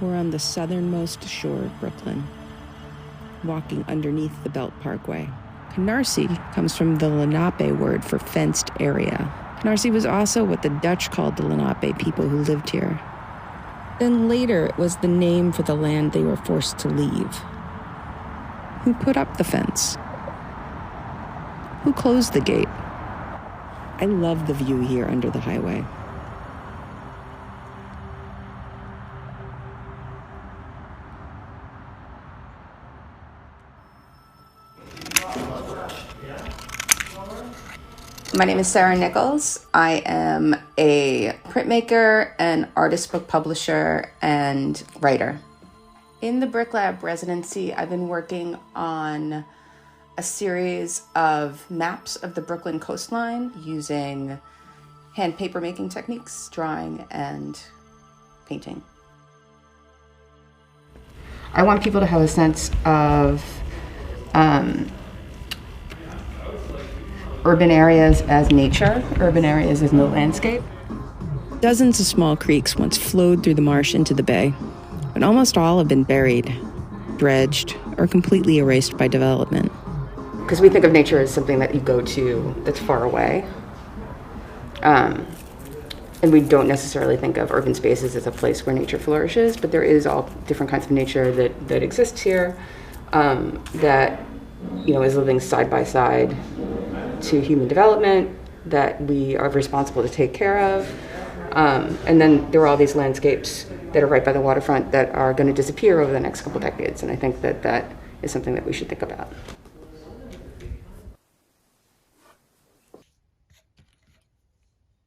We're on the southernmost shore of Brooklyn, walking underneath the Belt Parkway. Canarsie comes from the Lenape word for fenced area. Canarsie was also what the Dutch called the Lenape people who lived here. Then later, it was the name for the land they were forced to leave. Who put up the fence? Who closed the gate? I love the view here under the highway. My name is Sarah Nicholls. I am a printmaker, an artist book publisher, and writer. In the BRIClab residency, I've been working on a series of maps of the Brooklyn coastline using hand papermaking techniques, drawing, and painting. I want people to have a sense of urban areas as nature, urban areas as no landscape. Dozens of small creeks once flowed through the marsh into the bay, but almost all have been buried, dredged, or completely erased by development. Because we think of nature as something that you go to that's far away. And we don't necessarily think of urban spaces as a place where nature flourishes, but there is all different kinds of nature that exists here that is living side by side to human development that we are responsible to take care of. And then there are all these landscapes that are right by the waterfront that are going to disappear over the next couple decades. And I think that is something that we should think about.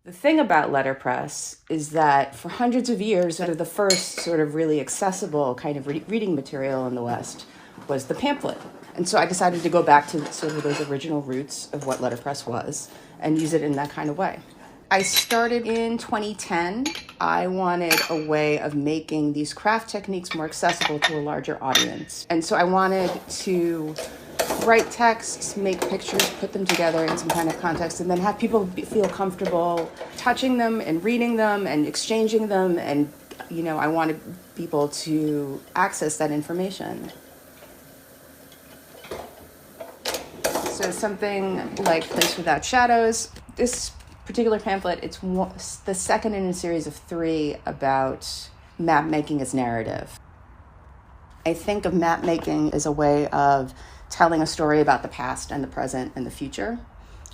The thing about letterpress is that for hundreds of years, sort of the first sort of really accessible kind of reading material in the West was the pamphlet. And so I decided to go back to sort of those original roots of what letterpress was and use it in that kind of way. I started in 2010. I wanted a way of making these craft techniques more accessible to a larger audience. And so I wanted to write texts, make pictures, put them together in some kind of context, and then have people feel comfortable touching them and reading them and exchanging them. And, I wanted people to access that information. So something like Place Without Shadows. This particular pamphlet, it's the second in a series of 3 about map making as narrative. I think of map making as a way of telling a story about the past and the present and the future.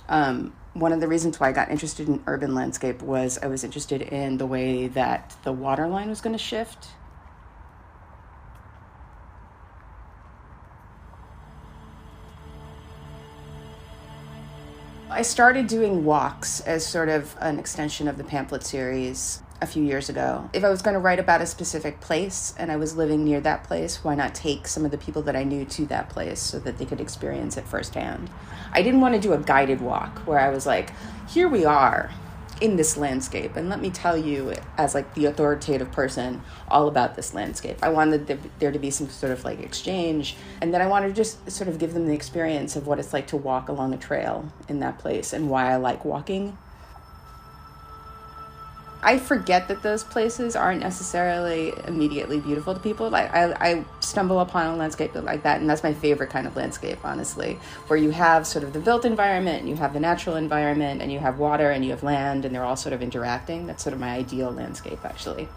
One of the reasons why I got interested in urban landscape was I was interested in the way that the water line was going to shift. I started doing walks as sort of an extension of the pamphlet series a few years ago. If I was going to write about a specific place and I was living near that place, why not take some of the people that I knew to that place so that they could experience it firsthand? I didn't want to do a guided walk where I was like, here we are in this landscape, and let me tell you as like the authoritative person all about this landscape. I wanted there to be some sort of like exchange, and then I wanted to just sort of give them the experience of what it's like to walk along a trail in that place and why I like walking. I forget that those places aren't necessarily immediately beautiful to people. Like I stumble upon a landscape like that, and that's my favorite kind of landscape, honestly, where you have sort of the built environment, and you have the natural environment, and you have water, and you have land, and they're all sort of interacting. That's sort of my ideal landscape, actually.